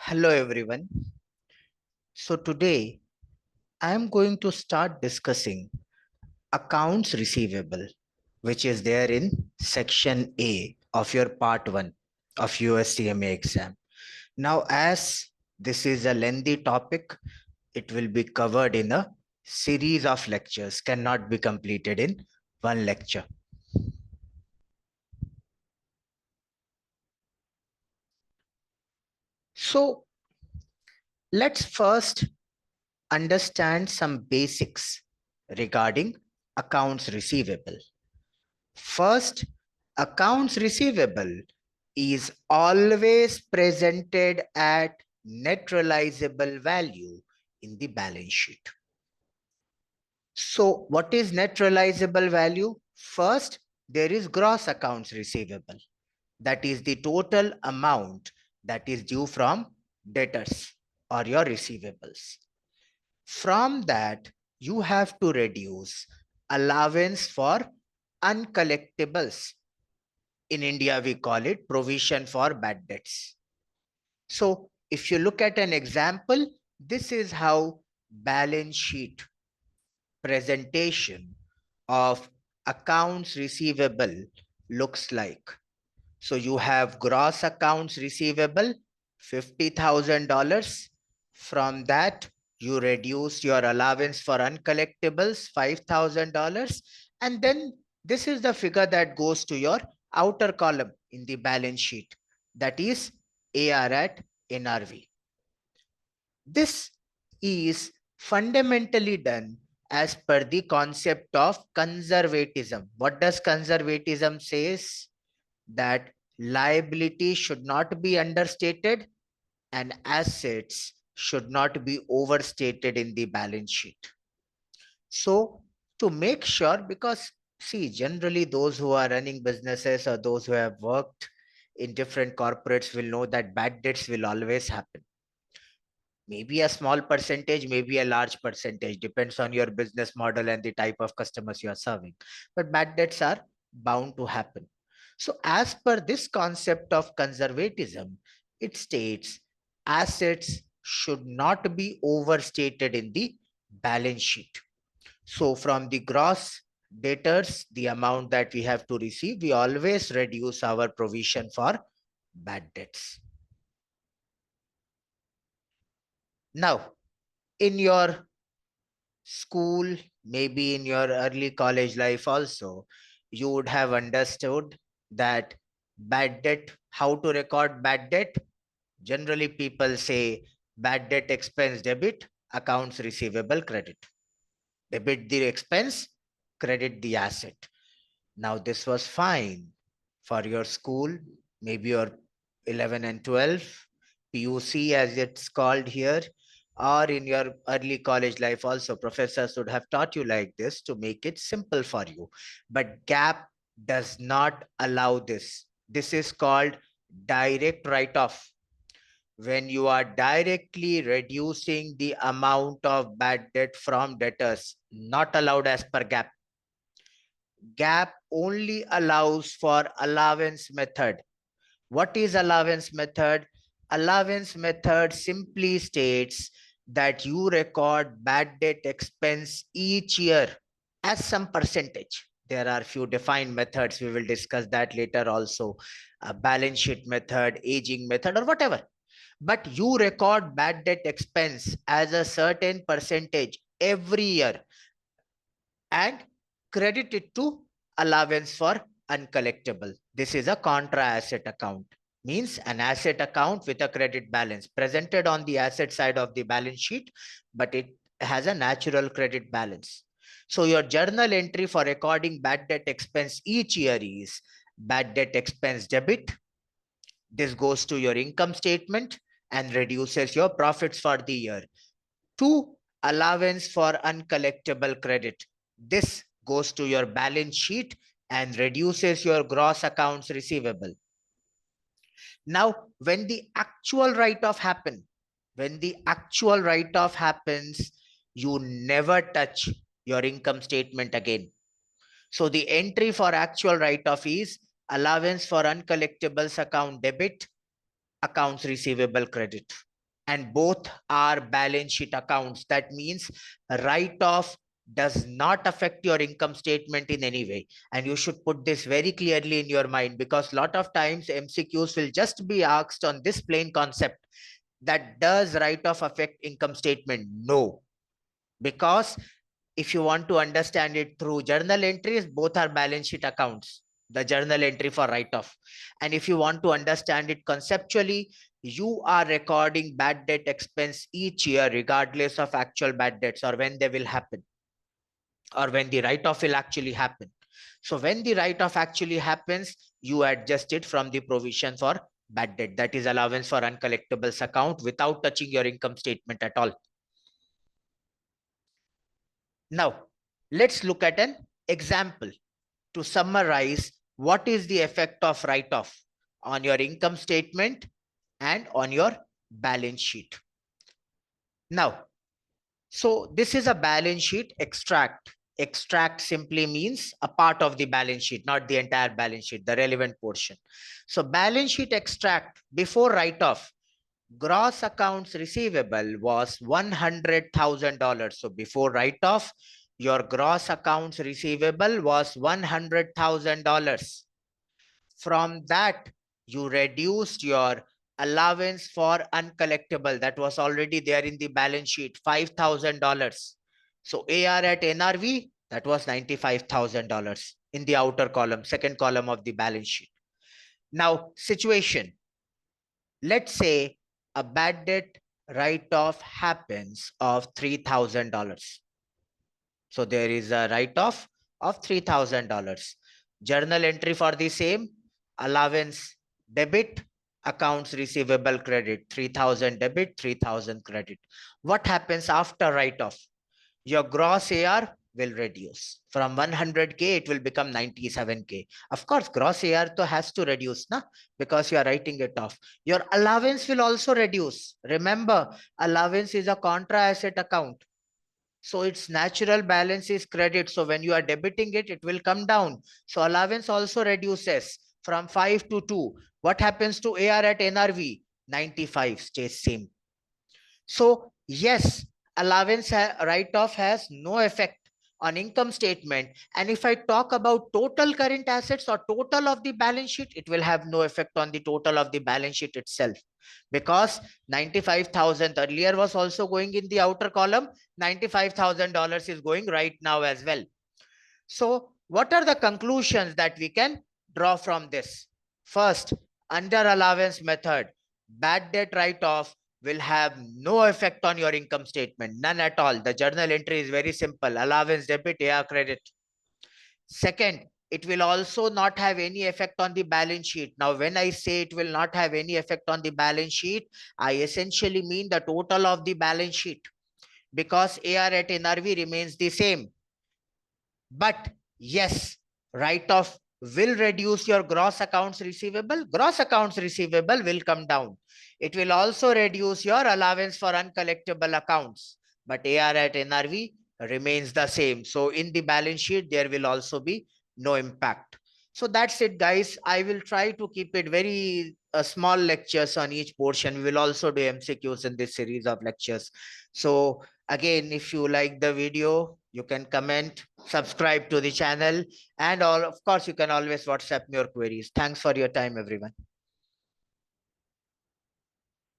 Hello everyone. So today I am going to start discussing accounts receivable, which is there in section A of your part 1 of USCMA exam. Now, as this is a lengthy topic, it will be covered in a series of lectures, cannot be completed in one lecture. So let's first understand some basics regarding accounts receivable. First, accounts receivable is always presented at net realizable value in the balance sheet. So what is net realizable value? First, there is gross accounts receivable. That is the total amount that is due from debtors or your receivables. From that, you have to reduce allowance for uncollectibles. In India, we call it provision for bad debts. So if you look at an example, this is how balance sheet presentation of accounts receivable looks like. So you have gross accounts receivable, $50,000. From that, you reduce your allowance for uncollectibles, $5,000. And then this is the figure that goes to your outer column in the balance sheet. That is AR at NRV. This is fundamentally done as per the concept of conservatism. What does conservatism says? That liability should not be understated and assets should not be overstated in the balance sheet. So to make sure, because see, generally those who are running businesses or those who have worked in different corporates will know that bad debts will always happen. Maybe a small percentage, maybe a large percentage, depends on your business model and the type of customers you are serving. But bad debts are bound to happen. So as per this concept of conservatism, it states assets should not be overstated in the balance sheet. So from the gross debtors, the amount that we have to receive, we always reduce our provision for bad debts. Now, in your school, maybe in your early college life also, you would have understood that bad debt, how to record bad debt. Generally, people say bad debt expense debit, accounts receivable credit. Debit the expense, credit the asset. Now, this was fine for your school, maybe your 11 and 12, PUC as it's called here, or in your early college life also, professors would have taught you like this to make it simple for you. But GAAP does not allow this. This is called direct write-off. When you are directly reducing the amount of bad debt from debtors, not allowed as per GAAP. GAAP only allows for allowance method. What is allowance method? Allowance method simply states that you record bad debt expense each year as some percentage. There are few defined methods. We will discuss that later also. A balance sheet method, aging method, or whatever. But you record bad debt expense as a certain percentage every year and credit it to allowance for uncollectible. This is a contra asset account, means an asset account with a credit balance presented on the asset side of the balance sheet, but it has a natural credit balance. So your journal entry for recording bad debt expense each year is bad debt expense debit. This goes to your income statement and reduces your profits for the year. 2, allowance for uncollectible credit. This goes to your balance sheet and reduces your gross accounts receivable. Now, when the actual write-off happens, you never touch your income statement again. So the entry for actual write-off is allowance for uncollectibles account debit, accounts receivable credit. and both are balance sheet accounts. That means write-off does not affect your income statement in any way. And you should put this very clearly in your mind, because a lot of times MCQs will just be asked on this plain concept, that does write-off affect income statement? No, because if you want to understand it through journal entries, both are balance sheet accounts, the journal entry for write-off. And if you want to understand it conceptually, you are recording bad debt expense each year, regardless of actual bad debts or when they will happen, or when the write-off will actually happen. So when the write-off actually happens, you adjust it from the provision for bad debt, that is allowance for uncollectibles account, without touching your income statement at all. Now, let's look at an example to summarize what is the effect of write-off on your income statement and on your balance sheet. Now, so this is a balance sheet extract. Extract simply means a part of the balance sheet, not the entire balance sheet, the relevant portion. So balance sheet extract before write-off, gross accounts receivable was $100,000. So before write-off, your gross accounts receivable was $100,000. From that, you reduced your allowance for uncollectible that was already there in the balance sheet, $5,000. So AR at NRV, that was $95,000 in the outer column, second column of the balance sheet. Now, situation. Let's say a bad debt write-off happens of $3,000. So there is a write-off of $3,000. Journal entry for the same, allowance debit, accounts receivable credit, 3,000 debit, 3,000 credit. What happens after write-off? Your gross AR will reduce. From 100K, it will become 97K. Of course, gross AR to has to reduce, na? Because you are writing it off. Your allowance will also reduce. Remember, allowance is a contra asset account. So its natural balance is credit. So when you are debiting it, it will come down. So allowance also reduces from 5 to 2. What happens to AR at NRV? 95 stays same. So yes, allowance write-off has no effect on income statement. And if I talk about total current assets or total of the balance sheet, it will have no effect on the total of the balance sheet itself, because 95,000 earlier was also going in the outer column. $95,000 is going right now as well. So what are the conclusions that we can draw from this? First, under allowance method, bad debt write-off will have no effect on your income statement, none at all. The journal entry is very simple, allowance debit, AR credit. Second, it will also not have any effect on the balance sheet. Now, when I say it will not have any effect on the balance sheet, I essentially mean the total of the balance sheet, because AR at NRV remains the same. But yes, write-off will reduce your gross accounts receivable. Gross accounts receivable will come down. It will also reduce your allowance for uncollectible accounts. But AR at NRV remains the same. So in the balance sheet, there will also be no impact. So that's it, guys. I will try to keep it very small lectures on each portion. We will also do MCQs in this series of lectures. So again, if you like the video, you can comment, subscribe to the channel, and all, of course, you can always WhatsApp me your queries. Thanks for your time, everyone.